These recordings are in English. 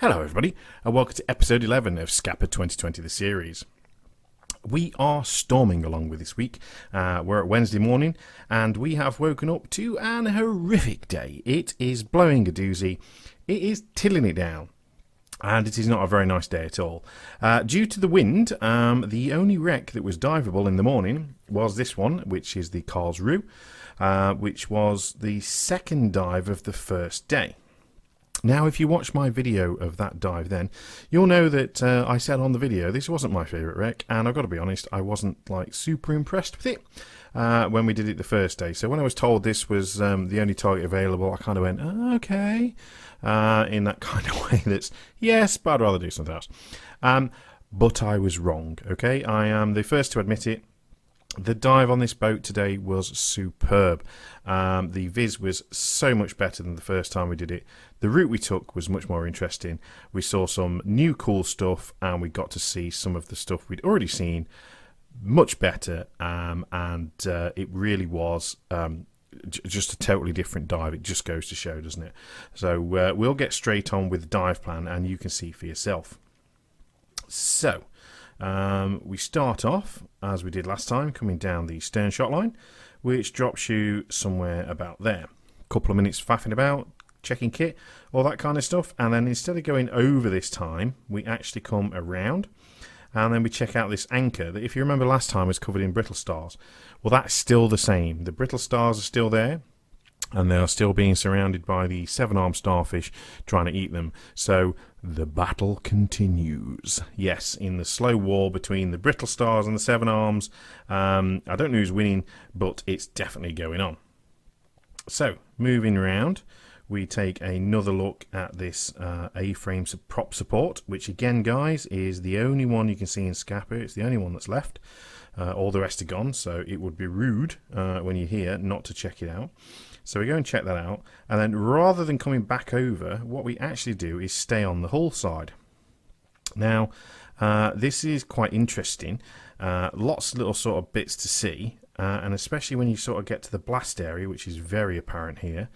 Hello everybody, and welcome to episode 11 of Scapa 2020, the series. We are storming along with this week. We're at Wednesday morning, and we have woken up to an horrific day. It is blowing a doozy, it is tilling it down, and it is not a very nice day at all. Due to the wind, the only wreck that was diveable in the morning was this one, which is the Karlsruhe, which was the second dive of the first day. Now, if you watch my video of that dive then, you'll know that I said on the video this wasn't my favourite wreck, and I've got to be honest, I wasn't like super impressed with it when we did it the first day. So when I was told this was the only target available, I kind of went, oh, okay, in that kind of way that's, yes, but I'd rather do something else. But I was wrong, okay? I am the first to admit it. The dive on this boat today was superb. The viz was so much better than the first time we did it. The route we took was much more interesting. We saw some new cool stuff, and we got to see some of the stuff we'd already seen much better, and it really was just a totally different dive. It just goes to show, doesn't it? So we'll get straight on with the dive plan, and you can see for yourself. So we start off, as we did last time, coming down the stern shot line, which drops you somewhere about there. A couple of minutes faffing about, checking kit, all that kind of stuff, and then instead of going over this time, we actually come around, and then we check out this anchor that, if you remember last time, was covered in brittle stars. Well, that's still the same. The brittle stars are still there, and they are still being surrounded by the seven-armed starfish trying to eat them. So the battle continues. Yes, in the slow war between the brittle stars and the seven arms. I don't know who's winning, but it's definitely going on. So moving around, we take another look at this A-frame prop support, which again, guys, is the only one you can see in Scapa. It's the only one that's left. All the rest are gone, so it would be rude when you're here not to check it out. So we go and check that out, and then rather than coming back over, what we actually do is stay on the hull side. Now, this is quite interesting. Lots of little sort of bits to see, and especially when you sort of get to the blast area, which is very apparent here.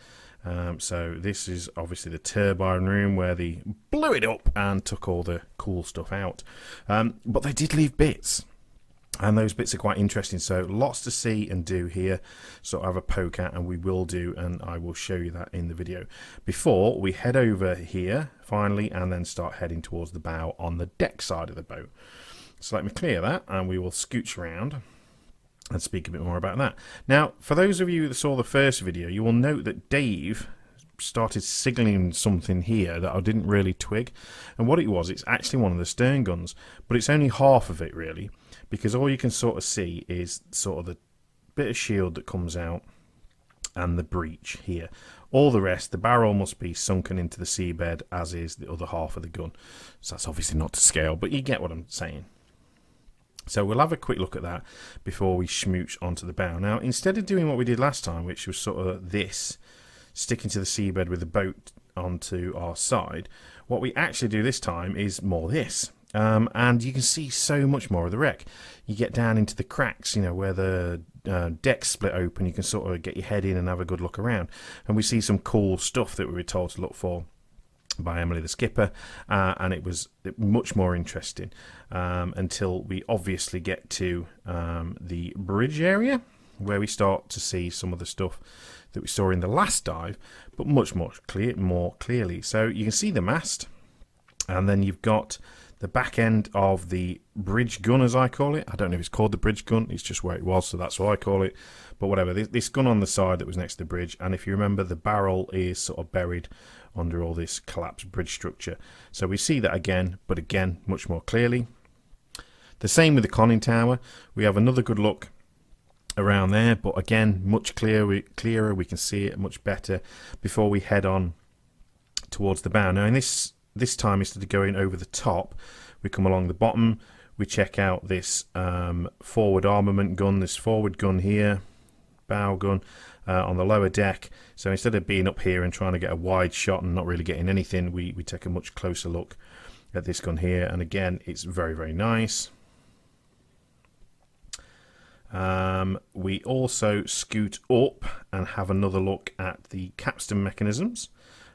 So this is obviously the turbine room where they blew it up and took all the cool stuff out. But they did leave bits. And those bits are quite interesting, so lots to see and do here. So I have a poke at, and we will do, and I will show you that in the video. Before we head over here, finally, and then start heading towards the bow on the deck side of the boat. So let me clear that, and we will scooch around and speak a bit more about that. Now, for those of you that saw the first video, you will note that Dave started signalling something here that I didn't really twig. And what it was, it's actually one of the stern guns, but it's only half of it, really. Because all you can sort of see is sort of the bit of shield that comes out and the breech here. All the rest, the barrel must be sunken into the seabed, as is the other half of the gun. So that's obviously not to scale, but you get what I'm saying. So we'll have a quick look at that before we schmooch onto the bow. Now, instead of doing what we did last time, which was sort of this, sticking to the seabed with the boat onto our side, what we actually do this time is more this. And you can see so much more of the wreck. You get down into the cracks, you know, where the decks split open. You can sort of get your head in and have a good look around. And we see some cool stuff that we were told to look for by Emily the skipper, and it was much more interesting until we obviously get to the bridge area, where we start to see some of the stuff that we saw in the last dive, but much more clearly. So you can see the mast, and then you've got the back end of the bridge gun, as I call it. I don't know if it's called the bridge gun, it's just where it was, so that's what I call it. But whatever, this gun on the side that was next to the bridge, and if you remember, the barrel is sort of buried under all this collapsed bridge structure. So we see that again, but again, much more clearly. The same with the conning tower. We have another good look around there, but again, much clearer. We can see it much better before we head on towards the bow. Now, in this time, instead of going over the top, we come along the bottom. We check out this forward armament gun, this forward gun here, bow gun on the lower deck. So instead of being up here and trying to get a wide shot and not really getting anything, we take a much closer look at this gun here. And again, it's very, very nice. We also scoot up and have another look at the capstan mechanisms.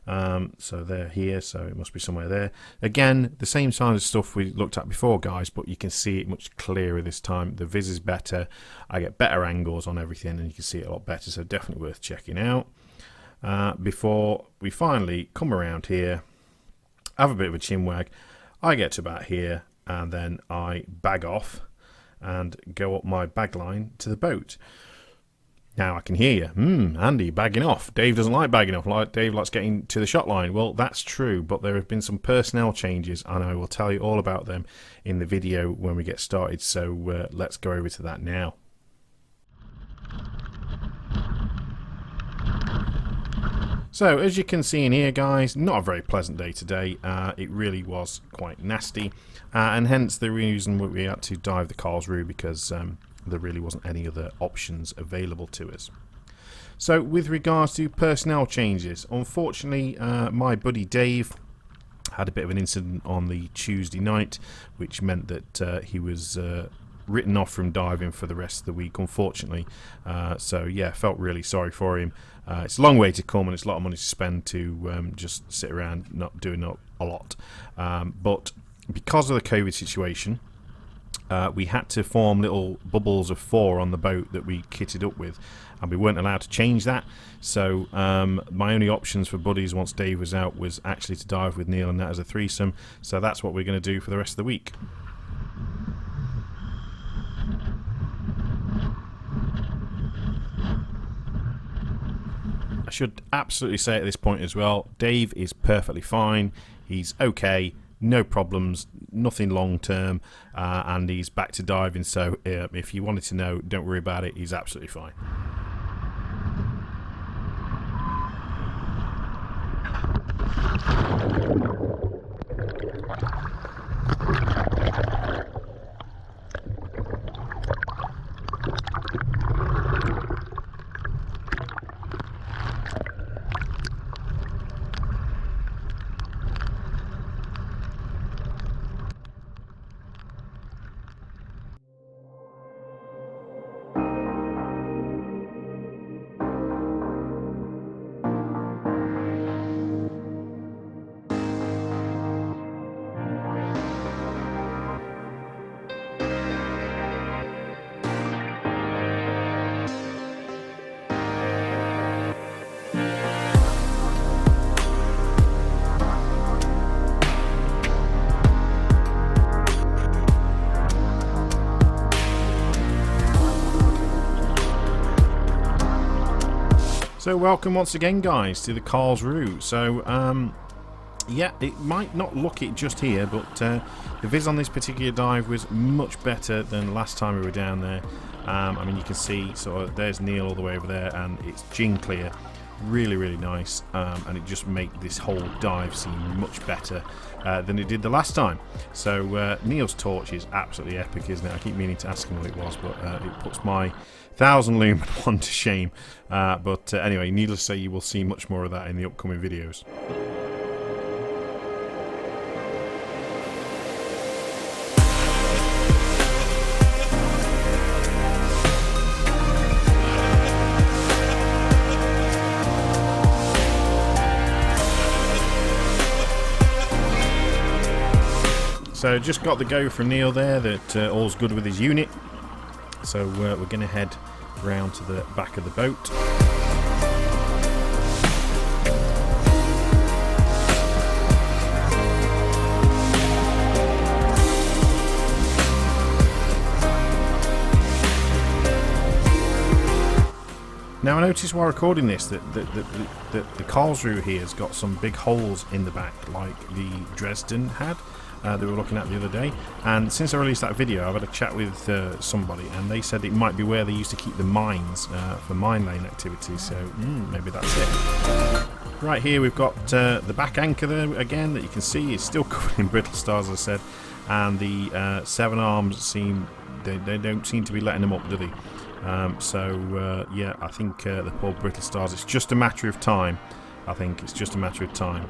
So they're here, so it must be somewhere there. Again, the same kind of stuff we looked at before, guys, but you can see it much clearer this time. The viz is better. I get better angles on everything, and you can see it a lot better, so definitely worth checking out. Before we finally come around here, have a bit of a chin wag. I get to about here, and then I bag off and go up my bag line to the boat. Now I can hear you. Andy, bagging off. Dave doesn't like bagging off. Dave likes getting to the shot line. Well, that's true, but there have been some personnel changes, and I will tell you all about them in the video when we get started. So let's go over to that now. So, as you can see in here, guys, not a very pleasant day today. It really was quite nasty, and hence the reason we had to dive the Karlsruhe, because there really wasn't any other options available to us. So, with regards to personnel changes, unfortunately, my buddy Dave had a bit of an incident on the Tuesday night, which meant that he was written off from diving for the rest of the week, unfortunately. So yeah, felt really sorry for him. It's a long way to come, and it's a lot of money to spend to just sit around not doing a lot. But because of the COVID situation, we had to form little bubbles of 4 on the boat that we kitted up with, and we weren't allowed to change that. So my only options for buddies once Dave was out was actually to dive with Neil and that as a threesome. So that's what we're going to do for the rest of the week. I should absolutely say at this point as well, Dave is perfectly fine. He's okay, no problems, nothing long term, and he's back to diving. So if you wanted to know, don't worry about it. He's absolutely fine. So welcome once again, guys, to the Karlsruhe. So yeah, it might not look it just here, but the viz on this particular dive was much better than last time we were down there. I mean, you can see sort of there's Neil all the way over there, and it's gin clear, really nice, and it just makes this whole dive seem much better than it did the last time. So Neil's torch is absolutely epic, isn't it? I keep meaning to ask him what it was, but it puts my 1000 lumen one to shame. But anyway, needless to say, you will see much more of that in the upcoming videos. So just got the go from Neil there that all's good with his unit. So we're going to head round to the back of the boat. Now I noticed while recording this that the Karlsruhe here has got some big holes in the back, like the Dresden had. That we were looking at the other day, and since I released that video I've had a chat with somebody, and they said it might be where they used to keep the mines for mine lane activities, so maybe that's it. Right here we've got the back anchor there again that you can see is still covered in brittle stars, as I said, and the 7 arms they don't seem to be letting them up, do they? Yeah, I think the poor brittle stars, it's just a matter of time. I think it's just a matter of time.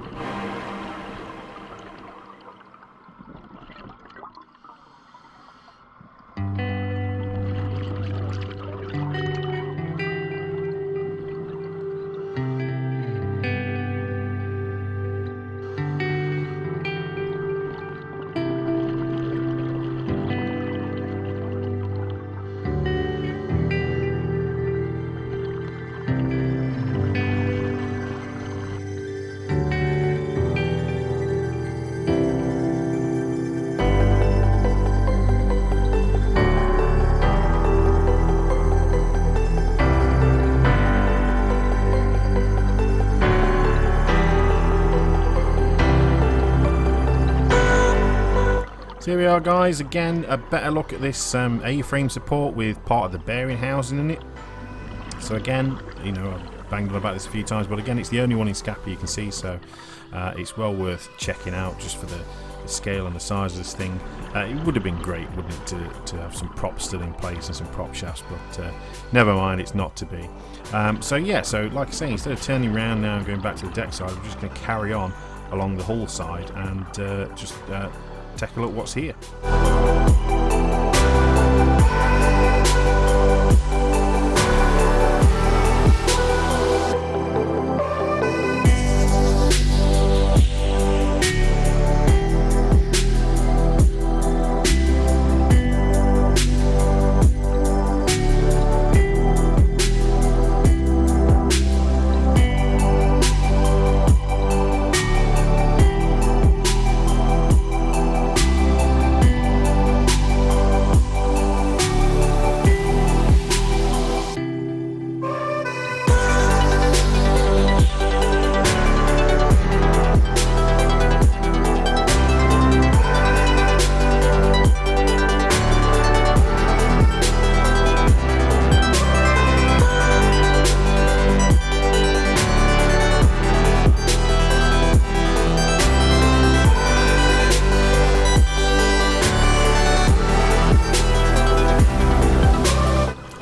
So here we are, guys. Again, a better look at this A-frame support with part of the bearing housing in it. So again, you know, I've banged on about this a few times, but again, it's the only one in Scapa you can see, so it's well worth checking out just for the scale and the size of this thing. It would have been great, wouldn't it, to have some props still in place and some prop shafts, but never mind, it's not to be. So yeah, so like I say, instead of turning around now and going back to the deck side, we're just going to carry on along the hull side and just take a look what's here.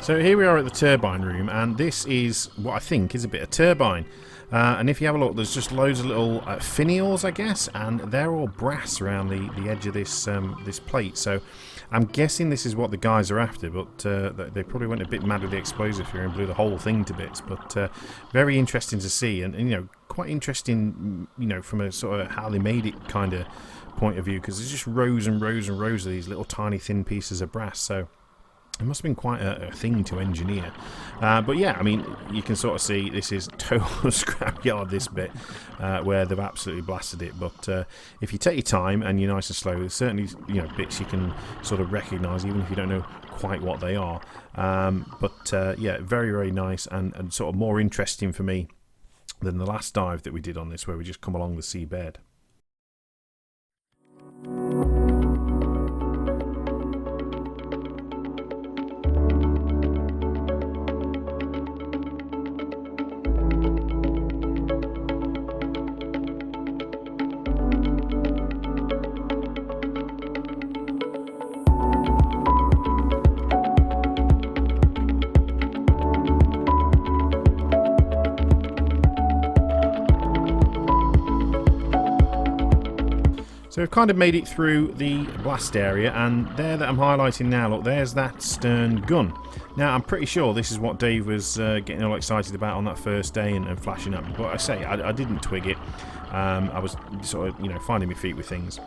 So here we are at the turbine room, and this is what I think is a bit of turbine. And if you have a look, there's just loads of little finials, I guess, and they're all brass around the edge of this this plate. So I'm guessing this is what the guys are after, but they probably went a bit mad with the explosive here and blew the whole thing to bits. But very interesting to see, and you know, quite interesting, you know, from a sort of how they made it kind of point of view, because there's just rows and rows and rows of these little tiny thin pieces of brass. So it must have been quite a thing to engineer. But yeah, I mean, you can sort of see this is total scrapyard, this bit, where they've absolutely blasted it. But if you take your time and you're nice and slow, there's certainly, you know, bits you can sort of recognise, even if you don't know quite what they are. But yeah, very, very nice and sort of more interesting for me than the last dive that we did on this, where we just come along the seabed. So we've kind of made it through the blast area, and there that I'm highlighting now, look, there's that stern gun. Now, I'm pretty sure this is what Dave was getting all excited about on that first day and flashing up. But I say, I didn't twig it. I was sort of, you know, finding my feet with things.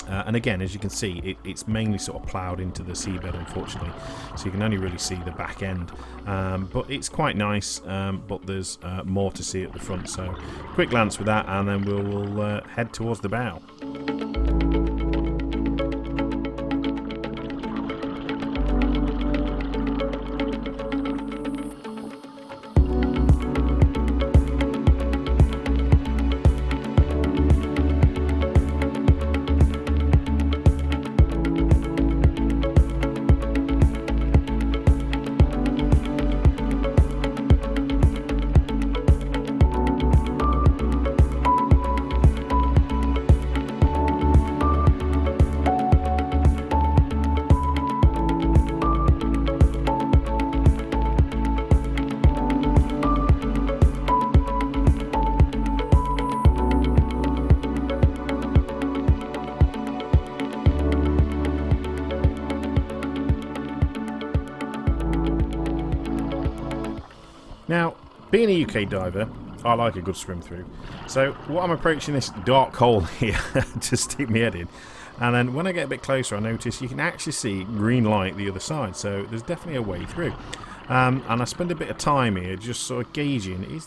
And again, as you can see, it's mainly sort of ploughed into the seabed, unfortunately, so you can only really see the back end. But it's quite nice, but there's more to see at the front. So quick glance with that, and then we'll head towards the bow. Now, being a UK diver, I like a good swim through. So what I'm approaching this dark hole here to stick my head in, and then when I get a bit closer I notice you can actually see green light the other side, so there's definitely a way through. And I spend a bit of time here just sort of gauging,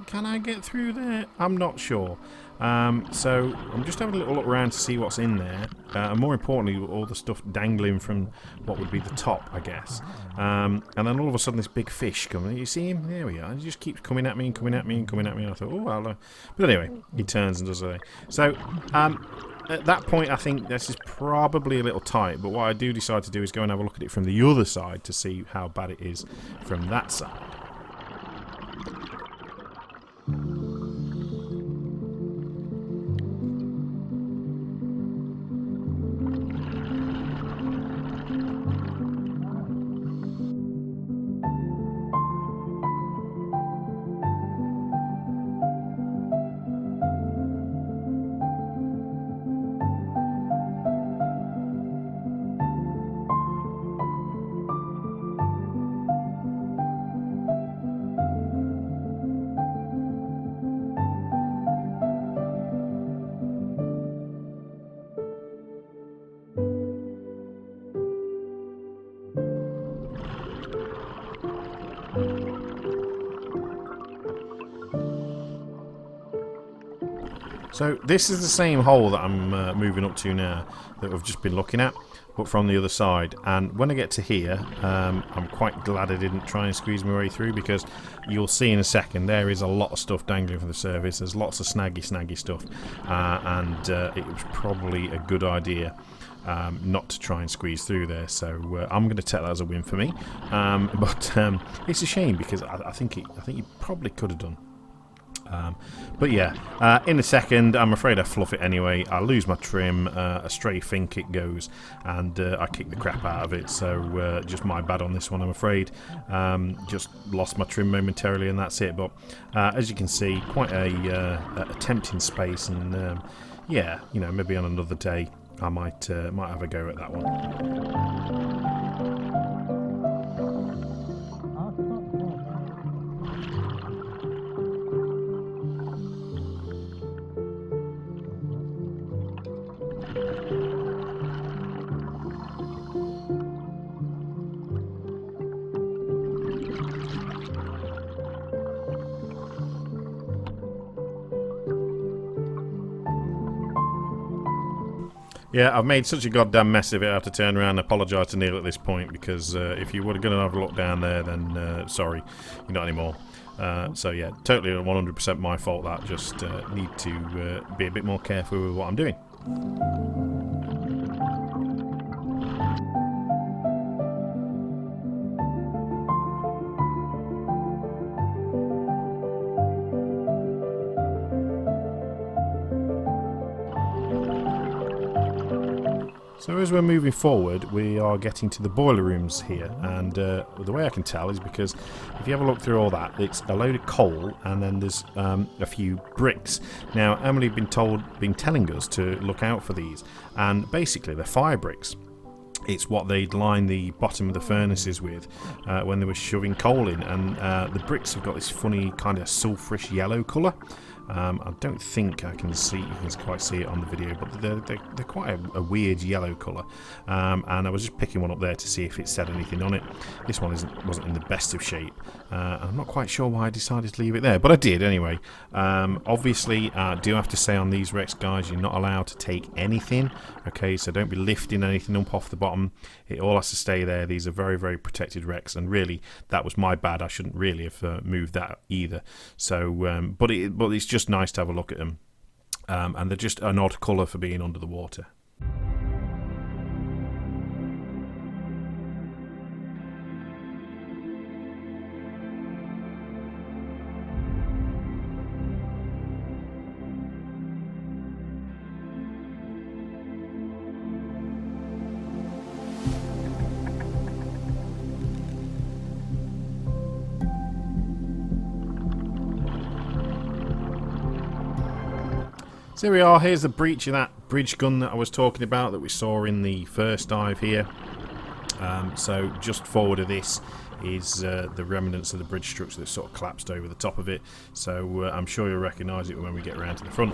can I get through there? I'm not sure. So I'm just having a little look around to see what's in there, and more importantly, all the stuff dangling from what would be the top, I guess. And then all of a sudden, this big fish coming. You see him? There we are. He just keeps coming at me and coming at me and coming at me. And I thought, oh well. But anyway, he turns and does it. So at that point, I think this is probably a little tight, but what I do decide to do is go and have a look at it from the other side to see how bad it is from that side. So this is the same hole that I'm moving up to now that we've just been looking at, but from the other side. And when I get to here, I'm quite glad I didn't try and squeeze my way through, because you'll see in a second there is a lot of stuff dangling from the surface. There's lots of snaggy stuff, and it was probably a good idea not to try and squeeze through there. So I'm going to take that as a win for me. But it's a shame, because I think you probably could have done. But yeah, in a second, I'm afraid I fluff it anyway. I lose my trim, a stray think it goes, and I kick the crap out of it. So just my bad on this one, I'm afraid. Just lost my trim momentarily, and that's it. But as you can see, quite a tempting space, and yeah, you know, maybe on another day I might have a go at that one. Yeah, I've made such a goddamn mess of it. I have to turn around and apologise to Neil at this point, because if you were going to have a look down there, then sorry, you're not anymore. So yeah, totally 100% my fault. That just need to be a bit more careful with what I'm doing. So as we're moving forward, we are getting to the boiler rooms here, and the way I can tell is because if you have a look through all that, it's a load of coal, and then there's a few bricks. Now, Emily had been telling us to look out for these, and basically they're fire bricks. It's what they'd line the bottom of the furnaces with when they were shoving coal in, and the bricks have got this funny kind of sulphurous yellow colour. I don't think I can see, you can quite see it on the video, but they're quite a weird yellow colour. And I was just picking one up there to see if it said anything on it. This one wasn't in the best of shape. I'm not quite sure why I decided to leave it there, but I did anyway. Obviously, I do have to say on these wrecks, guys, you're not allowed to take anything. Okay, so don't be lifting anything up off the bottom. It all has to stay there. These are very, very protected wrecks, and really, that was my bad. I shouldn't really have moved that either. So, but it's just nice to have a look at them, and they're just an odd colour for being under the water. So here we are, here's the breach of that bridge gun that I was talking about that we saw in the first dive here. So just forward of this is the remnants of the bridge structure that sort of collapsed over the top of it. So I'm sure you'll recognise it when we get around to the front.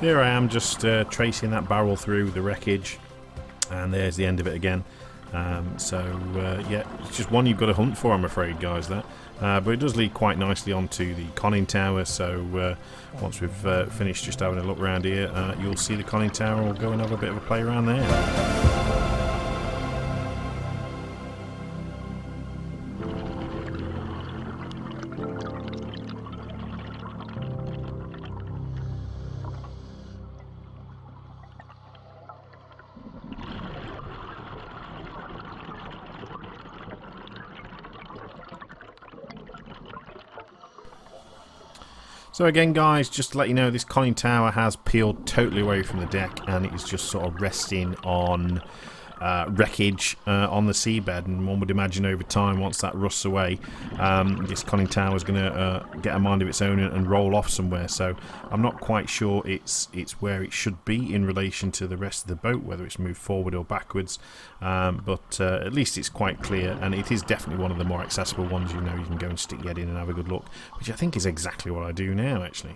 So here I am just tracing that barrel through the wreckage, and there's the end of it again. Yeah, it's just one you've got to hunt for, I'm afraid, guys, that. But it does lead quite nicely onto the conning tower, so once we've finished just having a look around here, you'll see the conning tower, and we'll go and have a bit of a play around there. So again, guys, just to let you know, this conning tower has peeled totally away from the deck, and it is just sort of resting on wreckage on the seabed. And one would imagine over time, once that rusts away, this conning tower is going to get a mind of its own and roll off somewhere. So I'm not quite sure it's where it should be in relation to the rest of the boat, whether it's moved forward or backwards. But at least it's quite clear, and it is definitely one of the more accessible ones. You know, you can go and stick your head in and have a good look, which I think is exactly what I do now, actually.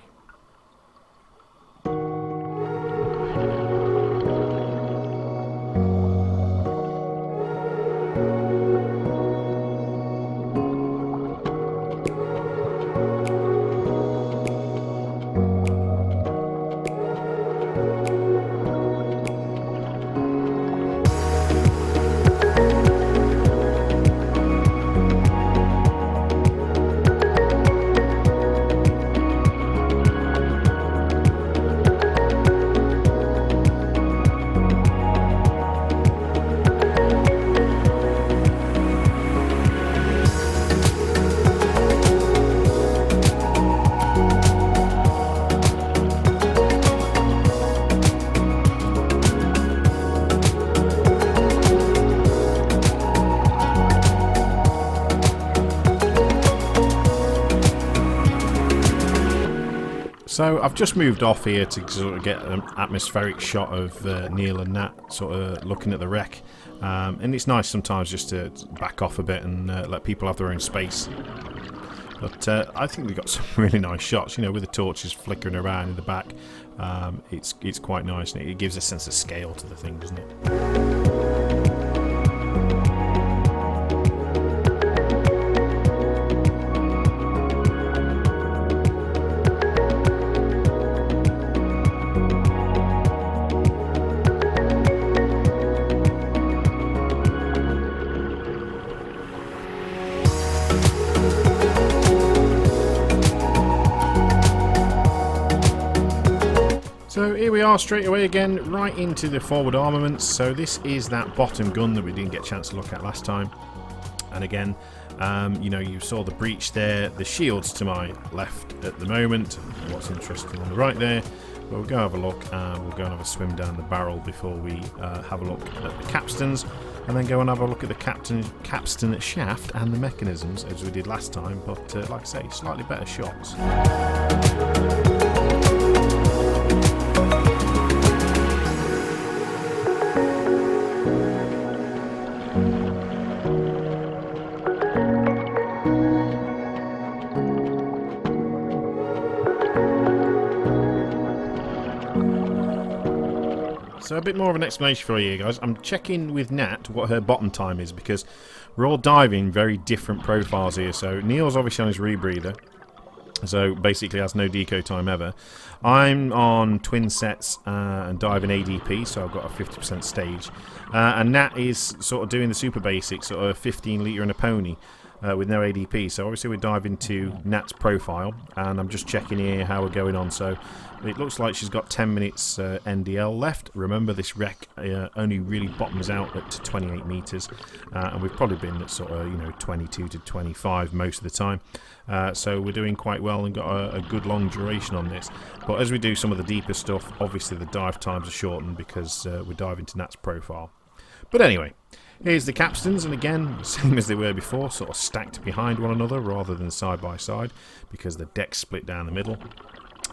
So I've just moved off here to sort of get an atmospheric shot of Neil and Nat sort of looking at the wreck, and it's nice sometimes just to back off a bit and let people have their own space. But I think we've got some really nice shots, you know, with the torches flickering around in the back. It's quite nice, and it gives a sense of scale to the thing, doesn't it? So here we are straight away again, right into the forward armaments. So this is that bottom gun that we didn't get a chance to look at last time. And again, you know, you saw the breach there, the shields to my left at the moment. What's interesting on the right there. But we'll go have a look, and we'll go and have a swim down the barrel before we have a look at the capstans. And then go and have a look at the capstan shaft and the mechanisms as we did last time. But like I say, slightly better shots. So a bit more of an explanation for you guys. I'm checking with Nat what her bottom time is, because we're all diving very different profiles here. So Neil's obviously on his rebreather, so basically has no deco time ever. I'm on twin sets and diving ADP, so I've got a 50% stage. And Nat is sort of doing the super basics, sort of 15 litre and a pony. With no ADP, so obviously we're diving to Nat's profile, and I'm just checking here how we're going on. So it looks like she's got 10 minutes NDL left. Remember, this wreck only really bottoms out at 28 meters, and we've probably been at sort of, you know, 22 to 25 most of the time. So we're doing quite well and got a good long duration on this. But as we do some of the deeper stuff, obviously the dive times are shortened because we're diving to Nat's profile. But anyway, here's the capstans, and again, same as they were before, sort of stacked behind one another rather than side by side, because the deck's split down the middle,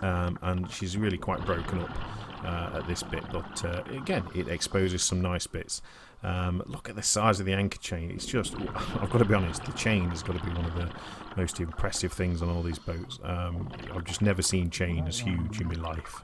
and she's really quite broken up at this bit. But again, it exposes some nice bits. Look at the size of the anchor chain. It's just, I've got to be honest, the chain has got to be one of the most impressive things on all these boats. I've just never seen chain as huge in my life.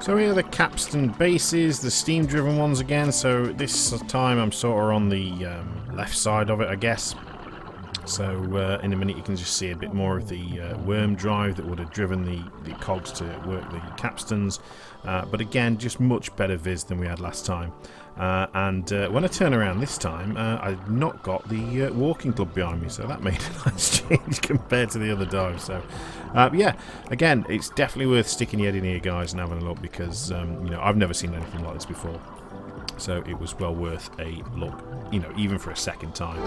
So here are the capstan bases, the steam driven ones again. So this time I'm sort of on the left side of it, I guess. So in a minute you can just see a bit more of the worm drive that would have driven the cogs to work the capstans. But again, just much better viz than we had last time. And when I turn around this time, I've not got the walking club behind me, so that made a nice change compared to the other dive. So yeah, again, it's definitely worth sticking your head in here, guys, and having a look, because you know, I've never seen anything like this before. So it was well worth a look, you know, even for a second time.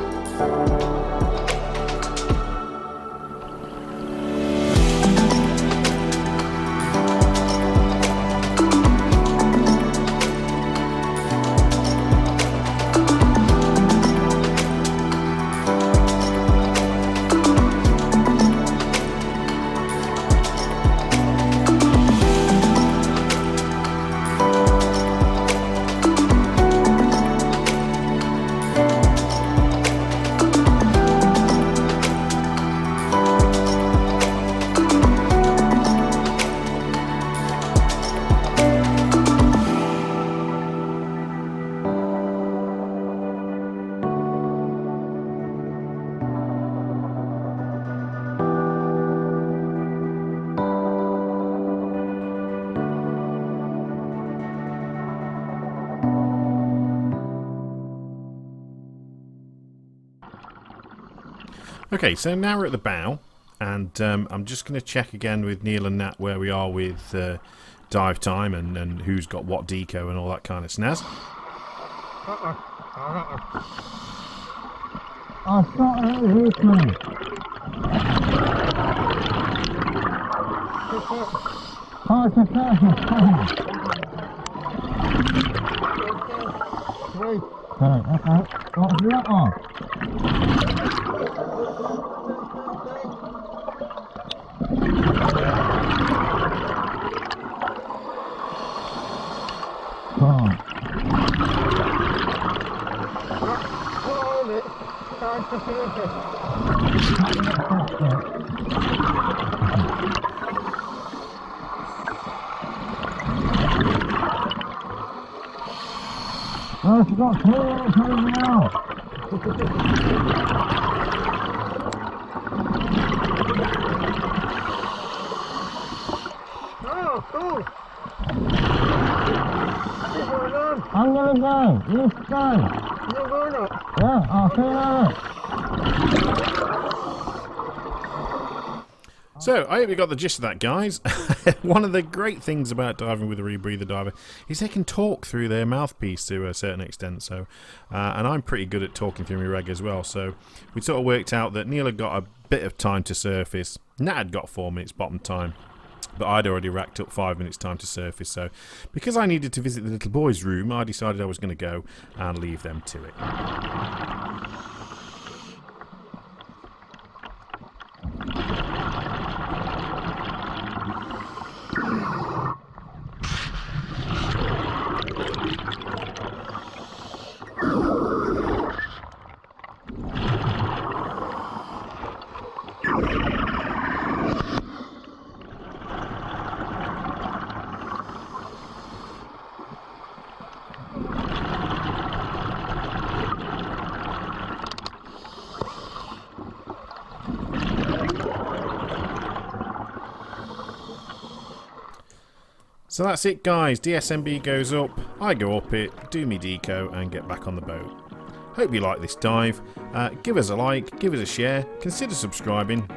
Okay, so now we're at the bow, and I'm just going to check again with Neil and Nat where we are with dive time and who's got what deco and all that kind of snaz. I've got it with me. Oh, it's a 30. Okay, what's that on? Oh, it's got clear coming out. Oh, cool. I'm gonna go. You stay. You're going up? Yeah, I'll see you later. So, I hope you got the gist of that, guys. One of the great things about diving with a rebreather diver is they can talk through their mouthpiece to a certain extent. So, and I'm pretty good at talking through my reg as well. So, we sort of worked out that Neil had got a bit of time to surface. Nat had got 4 minutes bottom time. But I'd already racked up 5 minutes time to surface. So, because I needed to visit the little boys' room, I decided I was going to go and leave them to it. So that's it, guys. DSMB goes up, I go up it, do me deco, and get back on the boat. Hope you like this dive. Give us a like, give us a share, consider subscribing,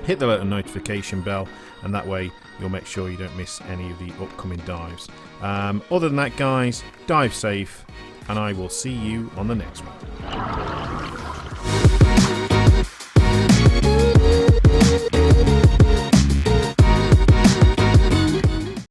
hit the little notification bell, and that way you'll make sure you don't miss any of the upcoming dives. Other than that, guys, dive safe, and I will see you on the next one.